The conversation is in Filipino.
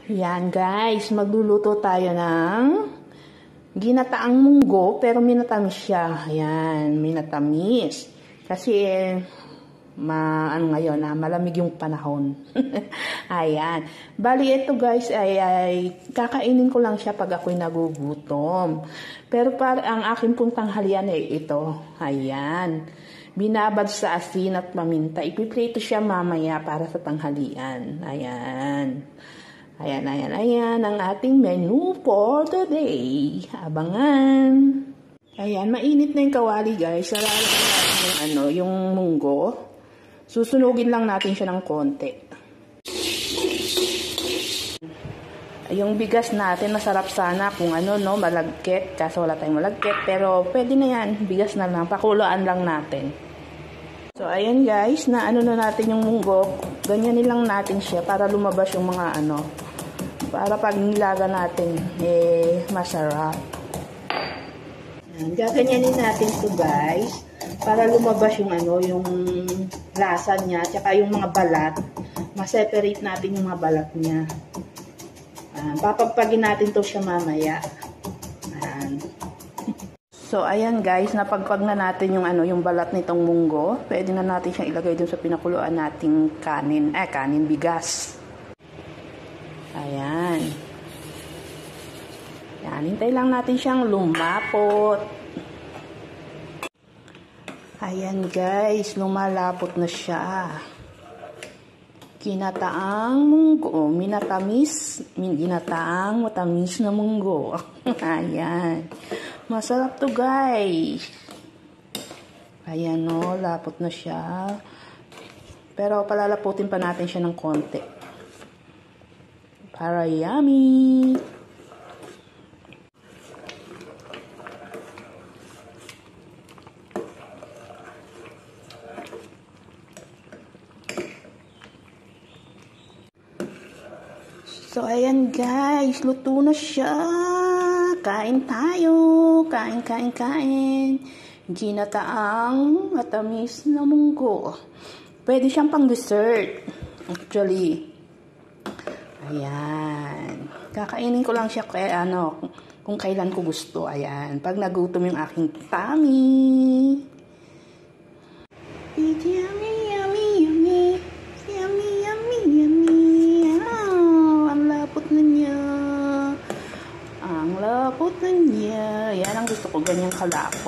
Yan guys, magluluto tayo ng ginataang munggo pero minatamis siya. Yan, minatamis. Kasi ngayon malamig yung panahon. Ayan. Bali ito guys ay kakainin ko lang siya pag ako'y nagugutom. Pero ang aking pong tanghalian ay ito. Ayan. Binabad sa asin at paminta. Ipiprito siya mamaya para sa tanghalian. Ayan. Ayan ang ating menu for today. Abangan. Ayan, mainit na yung kawali guys. Lalagyan natin yung munggo. Susunugin lang natin siya ng konti. Yung bigas natin, masarap sana kung malagkit. Kaso wala tayong malagkit. Pero pwede na yan. Bigas na lang. Pakuloan lang natin. So, ayan guys, na natin yung munggo. Ganyanin lang natin siya para lumabas yung mga para pag nilaga natin, masarap. Ayan, gaganyanin natin ito guys, para lumabas yung yung lasa niya, tsaka yung mga balat. Ma-separate natin yung mga balat niya. Papagpagin natin to siya mamaya. Ayan. So, ayan guys, napagpag na natin yung yung balat nitong munggo. Pwede na natin siyang ilagay dun sa pinakuluan nating kanin bigas. Ayan. Yan, hintay lang natin siyang lumapot. Ayan guys, lumalapot na siya. Ginataang munggo, ginataang matamis na munggo. Ayan. Masarap to guys. Ayan lapot na siya. Pero palalaputin pa natin siya ng konti. Para yummy! So, ayan guys, luto na siya. Kain tayo. Kain. Ginataang matamis na munggo. Pwede siyang pang dessert. Actually. Ayan. Kakainin ko lang siya kung kailan ko gusto. Ayan. Pag nagutom yung aking tummy. Yummy. Ang lapot na niya. Yan ang gusto ko. Ganyang kalapot.